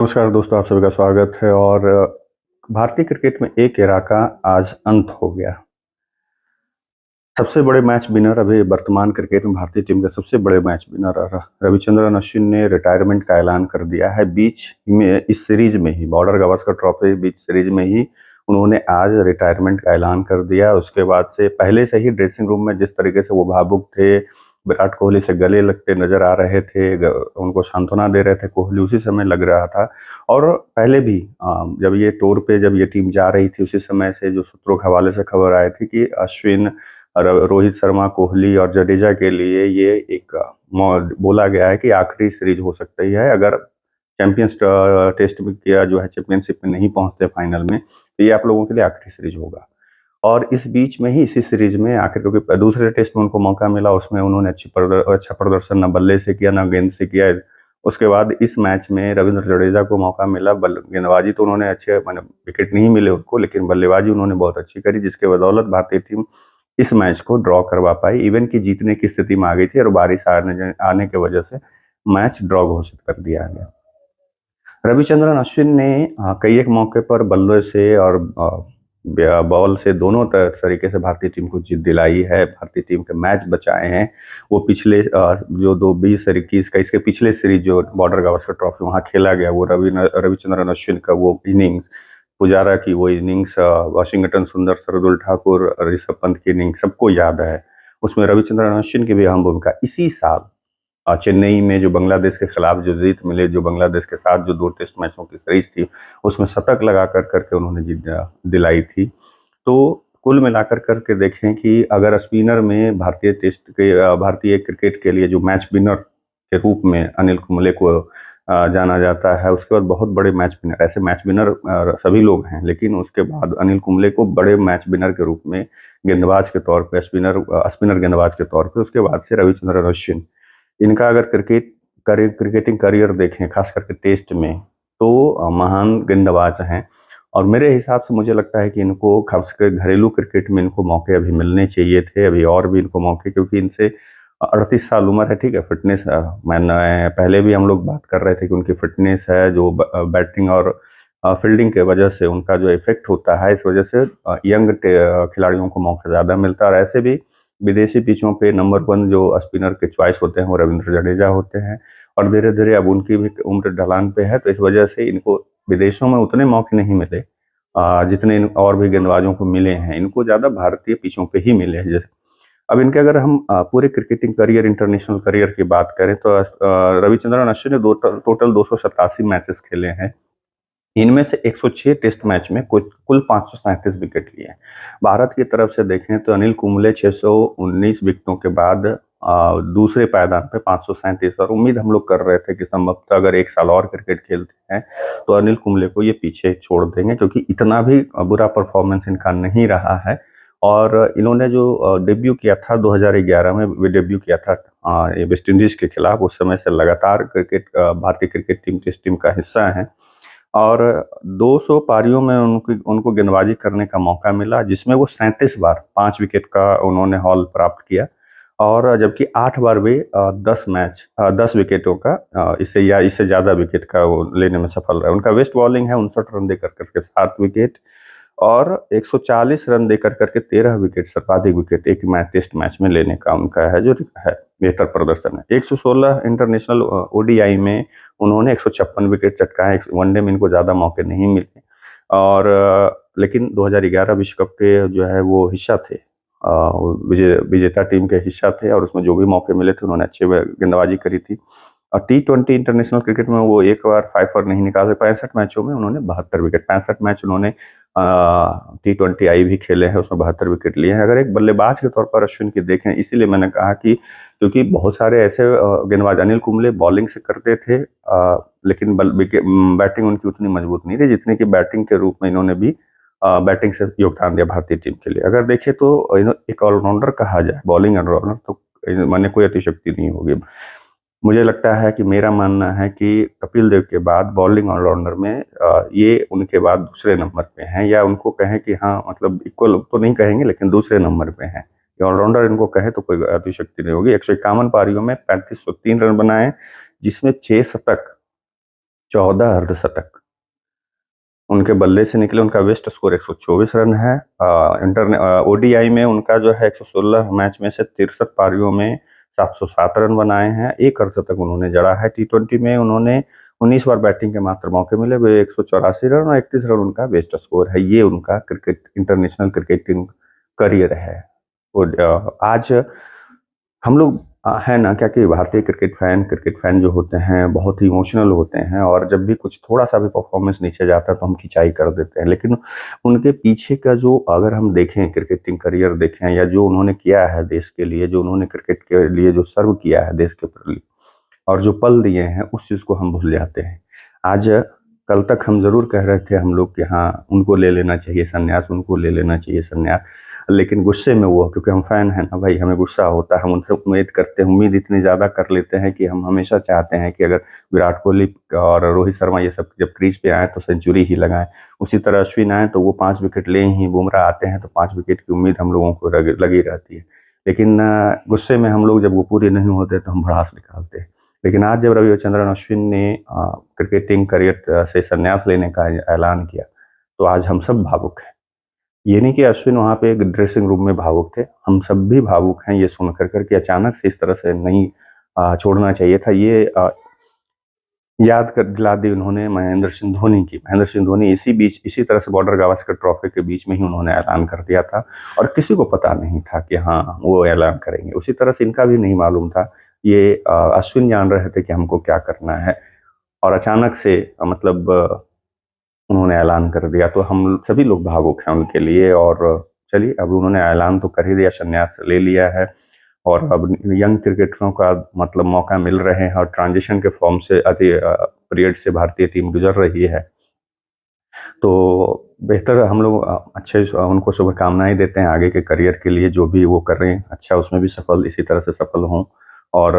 नमस्कार दोस्तों, आप सभी का स्वागत है। और भारतीय क्रिकेट में एक एरा का आज अंत हो गया। सबसे बड़े मैच विनर अभी वर्तमान क्रिकेट में भारतीय टीम के सबसे बड़े मैच विनर रविचंद्रन अश्विन ने रिटायरमेंट का ऐलान कर दिया है। बीच में इस सीरीज में ही बॉर्डर गावस्कर ट्रॉफी बीच सीरीज में ही उन्होंने आज रिटायरमेंट का ऐलान कर दिया। उसके बाद से पहले से ही ड्रेसिंग रूम में जिस तरीके से वो भावुक थे, विराट कोहली से गले लगते नजर आ रहे थे, उनको सांत्वना दे रहे थे कोहली, उसी समय लग रहा था। और पहले भी जब ये टूर पे जब ये टीम जा रही थी, उसी समय से जो सूत्रों के हवाले से खबर आई थी कि अश्विन, रोहित शर्मा, कोहली और जडेजा के लिए ये एक बोला गया है कि आखिरी सीरीज हो सकती है। अगर चैंपियंस टेस्ट में किया जो है चैंपियनशिप में नहीं पहुंचते फाइनल में, तो ये आप लोगों के लिए आखिरी सीरीज होगा। और इस बीच में ही इसी सीरीज में आखिर, क्योंकि दूसरे टेस्ट में उनको मौका मिला, उसमें उन्होंने अच्छा प्रदर्शन न बल्ले से किया न गेंद से किया। उसके बाद इस मैच में रविंद्र जडेजा को मौका मिला। गेंदबाजी तो उन्होंने अच्छे, मैंने विकेट नहीं मिले उनको, लेकिन बल्लेबाजी उन्होंने बहुत अच्छी करी, जिसके बदौलत भारतीय टीम इस मैच को ड्रॉ करवा पाई। इवन की जीतने की स्थिति में आ गई थी और बारिश आने की वजह से मैच ड्रॉ घोषित कर दिया गया। रविचंद्रन अश्विन ने कई एक मौके पर बल्ले से और बॉल से दोनों तरीके से भारतीय टीम को जीत दिलाई है, भारतीय टीम के मैच बचाए हैं। वो पिछले जो 2020 का इसके पिछले सीरीज जो बॉर्डर गावस्कर ट्रॉफी वहां खेला गया, वो रविचंद्रन अश्विन का वो इनिंग्स, पुजारा की वो इनिंग्स, वाशिंगटन सुंदर, शार्दुल ठाकुर, ऋषभ पंत की इनिंग सबको याद है। उसमें रविचंद्रन अश्विन की भी अहम भूमिका। इसी साल चेन्नई में जो बांग्लादेश के खिलाफ जो जीत मिले, जो बांग्लादेश के साथ जो 2 टेस्ट मैचों की सीरीज थी, उसमें शतक लगा कर करके उन्होंने जीत दिलाई थी। तो कुल मिलाकर करके देखें कि अगर स्पिनर में भारतीय क्रिकेट के लिए जो मैच विनर के रूप में अनिल कुंबले को जाना जाता है, उसके बाद बहुत बड़े मैच विनर, ऐसे मैच विनर सभी लोग हैं, लेकिन उसके बाद अनिल कुंबले को बड़े मैच विनर के रूप में गेंदबाज के तौर पे, स्पिनर गेंदबाज के तौर पे, उसके बाद से रविचंद्रन अश्विन। इनका अगर क्रिकेटिंग करियर देखें, खास करके टेस्ट में, तो महान गेंदबाज हैं। और मेरे हिसाब से मुझे लगता है कि इनको खासकर घरेलू क्रिकेट में इनको मौके अभी मिलने चाहिए थे, अभी और भी इनको मौके, क्योंकि इनसे 38 साल उम्र है, ठीक है। फिटनेस, मैंने पहले भी हम लोग बात कर रहे थे कि उनकी फिटनेस है, जो बैटिंग और फील्डिंग के वजह से उनका जो इफेक्ट होता है, इस वजह से यंग खिलाड़ियों को मौका ज़्यादा मिलता है। और ऐसे भी विदेशी पिचों पे नंबर 1 जो स्पिनर के चॉइस होते हैं वो रविंद्र जडेजा होते हैं। और धीरे धीरे अब उनकी भी उम्र ढलान पे है, तो इस वजह से इनको विदेशों में उतने मौके नहीं मिले जितने और भी गेंदबाजों को मिले हैं। इनको ज़्यादा भारतीय पिचों पे ही मिले हैं। जैसे अब इनके अगर हम पूरे क्रिकेटिंग करियर, इंटरनेशनल करियर की बात करें, तो रविचंद्रन अश्विन ने टोटल 287 मैचेस खेले हैं। इनमें से 106 टेस्ट मैच में कुल 537 विकेट लिए हैं। भारत की तरफ से देखें तो अनिल कुंबले 619 विकेटों के बाद दूसरे पायदान पे 537, और उम्मीद हम लोग कर रहे थे कि संभवतः अगर एक साल और क्रिकेट खेलते हैं तो अनिल कुंबले को ये पीछे छोड़ देंगे, क्योंकि इतना भी बुरा परफॉर्मेंस इनका नहीं रहा है। और इन्होंने जो डेब्यू किया था 2011 में, वे डेब्यू किया था ये वेस्ट इंडीज के खिलाफ, उस समय से लगातार भारतीय क्रिकेट टीम टेस्ट टीम का हिस्सा है। और 200 पारियों में उनको गेंदबाजी करने का मौका मिला, जिसमें वो 37 बार 5 विकेट का उन्होंने हॉल प्राप्त किया। और जबकि 8 बार वे 10 विकेटों का, इससे या इससे ज़्यादा विकेट का वो लेने में सफल रहे। उनका वेस्ट बॉलिंग है, 59 रन देकर करके 7 विकेट, और 140 रन देकर करके 13 विकेट, सर्वाधिक विकेट एक टेस्ट मैच में लेने का उनका है, जो है बेहतर प्रदर्शन है। 116 इंटरनेशनल ओडीआई में उन्होंने 156 विकेट चटकाए। वनडे में इनको ज़्यादा मौके नहीं मिले, और लेकिन 2011 विश्व कप के जो है वो हिस्सा थे, विजेता टीम के हिस्सा थे, और उसमें जो भी मौके मिले थे उन्होंने अच्छे गेंदबाजी करी थी। और T20 इंटरनेशनल क्रिकेट में वो एक बार 5 नहीं निकाले। 65 मैचों में उन्होंने 72 विकेट, 65 मैच उन्होंने T20 आई भी खेले हैं, उसमें 72 विकेट लिए हैं। अगर एक बल्लेबाज के तौर पर अश्विन की देखें, इसीलिए मैंने कहा कि क्योंकि बहुत सारे ऐसे गेंदबाज, अनिल कुंबले बॉलिंग से करते थे, लेकिन बैटिंग उनकी उतनी मजबूत नहीं थी जितनी कि बैटिंग के रूप में इन्होंने भी बैटिंग से योगदान दिया भारतीय टीम के लिए। अगर देखें तो एक ऑलराउंडर कहा जाए, बॉलिंग ऑलराउंडर, तो माने कोई अतिशक्ति नहीं होगी। मुझे लगता है कि मेरा मानना है कि कपिल देव के बाद बॉलिंग ऑलराउंडर में ये उनके बाद दूसरे नंबर पे हैं, या उनको कहें कि हाँ, मतलब इक्वल तो नहीं कहेंगे, लेकिन दूसरे नंबर पे हैं। ऑलराउंडर इनको कहें तो कोई अतिशक्ति नहीं होगी। 151 पारियों में 3503 रन बनाए, जिसमें 6 शतक 14 अर्धशतक उनके बल्ले से निकले। उनका बेस्ट स्कोर 124 रन है। ओडीआई में उनका जो है 116 मैच में से 63 पारियों में 707 रन बनाए हैं, एक अर्धशतक उन्होंने जड़ा है। टी20 में उन्होंने 19 बार बैटिंग के मात्र मौके मिले, वे 184 रन और 31 रन उनका बेस्ट स्कोर है। ये उनका क्रिकेट इंटरनेशनल क्रिकेटिंग करियर है। और आज हम लोग है ना क्या कि भारतीय क्रिकेट फैन जो होते हैं बहुत ही इमोशनल होते हैं, और जब भी कुछ थोड़ा सा भी परफॉर्मेंस नीचे जाता है तो हम खिंचाई कर देते हैं। लेकिन उनके पीछे का जो अगर हम देखें क्रिकेटिंग करियर देखें, या जो उन्होंने किया है देश के लिए, जो उन्होंने क्रिकेट के लिए जो सर्व किया है देश के प्रति, और जो पल दिए हैं, उस चीज़ को हम भूल जाते हैं। आज कल तक हम ज़रूर कह रहे थे हम लोग कि हाँ, उनको ले लेना चाहिए संन्यास, उनको ले लेना चाहिए संन्यास। लेकिन गुस्से में वो, क्योंकि हम फ़ैन हैं ना भाई, हमें गुस्सा होता है, हम उनसे उम्मीद करते हैं, उम्मीद इतनी ज़्यादा कर लेते हैं कि हम हमेशा चाहते हैं कि अगर विराट कोहली और रोहित शर्मा ये सब जब क्रीज पे आए तो सेंचुरी ही लगाएँ। उसी तरह अश्विन आए तो वो 5 विकेट लें ही, बुमराह आते हैं तो 5 विकेट की उम्मीद हम लोगों को लगी रहती है। लेकिन गुस्से में हम लोग जब वो पूरे नहीं होते तो हम भड़ास निकालते हैं। लेकिन आज जब रविचंद्रन अश्विन ने क्रिकेटिंग करियर से संन्यास लेने का ऐलान किया, तो आज हम सब भावुक हैं। ये नहीं कि अश्विन वहाँ पे एक ड्रेसिंग रूम में भावुक थे, हम सब भी भावुक हैं ये सुन कर कि अचानक से इस तरह से नहीं छोड़ना चाहिए था। ये याद कर दिला दी उन्होंने महेंद्र सिंह धोनी की। महेंद्र सिंह धोनी इसी तरह से बॉर्डर गावस्कर ट्रॉफी के बीच में ही उन्होंने ऐलान कर दिया था, और किसी को पता नहीं था कि हाँ, वो ऐलान करेंगे। उसी तरह से इनका भी नहीं मालूम था। ये अश्विन जान रहे थे कि हमको क्या करना है, और अचानक से मतलब उन्होंने ऐलान कर दिया, तो हम सभी लोग भावुक हैं उनके लिए। और चलिए, अब उन्होंने ऐलान तो कर ही दिया, संन्यास ले लिया है, और अब यंग क्रिकेटरों का मतलब मौका मिल रहे हैं, और ट्रांजिशन के फॉर्म से पीरियड से भारतीय टीम गुजर रही है। तो बेहतर हम लोग अच्छे उनको शुभकामनाएं देते हैं आगे के करियर के लिए, जो भी वो कर रहे हैं अच्छा, उसमें भी सफल इसी तरह से सफल हों। और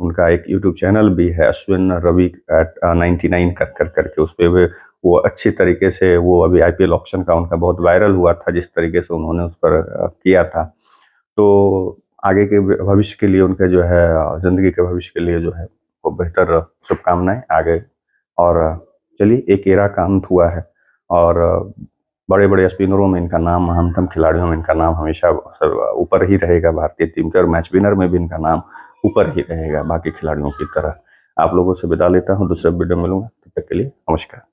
उनका एक यूट्यूब चैनल भी है, अश्विन रवि एट 99 करके, उस पर वो अच्छी तरीके से, वो अभी आईपीएल ऑक्शन का उनका बहुत वायरल हुआ था, जिस तरीके से उन्होंने उस पर किया था। तो आगे के भविष्य के लिए, उनके जो है ज़िंदगी के भविष्य के लिए जो है वो बेहतर शुभकामनाएं आगे। और चलिए, एक एरा का अंत हुआ है, और बड़े-बड़े स्पिनरों में इनका नाम, महानतम खिलाड़ियों में इनका नाम हमेशा ऊपर ही रहेगा भारतीय टीम के, और मैच विनर में भी इनका नाम ऊपर ही रहेगा बाकी खिलाड़ियों की तरह। आप लोगों से विदा लेता हूँ, दूसरे वीडियो में मिलूंगा, तब तक के लिए नमस्कार।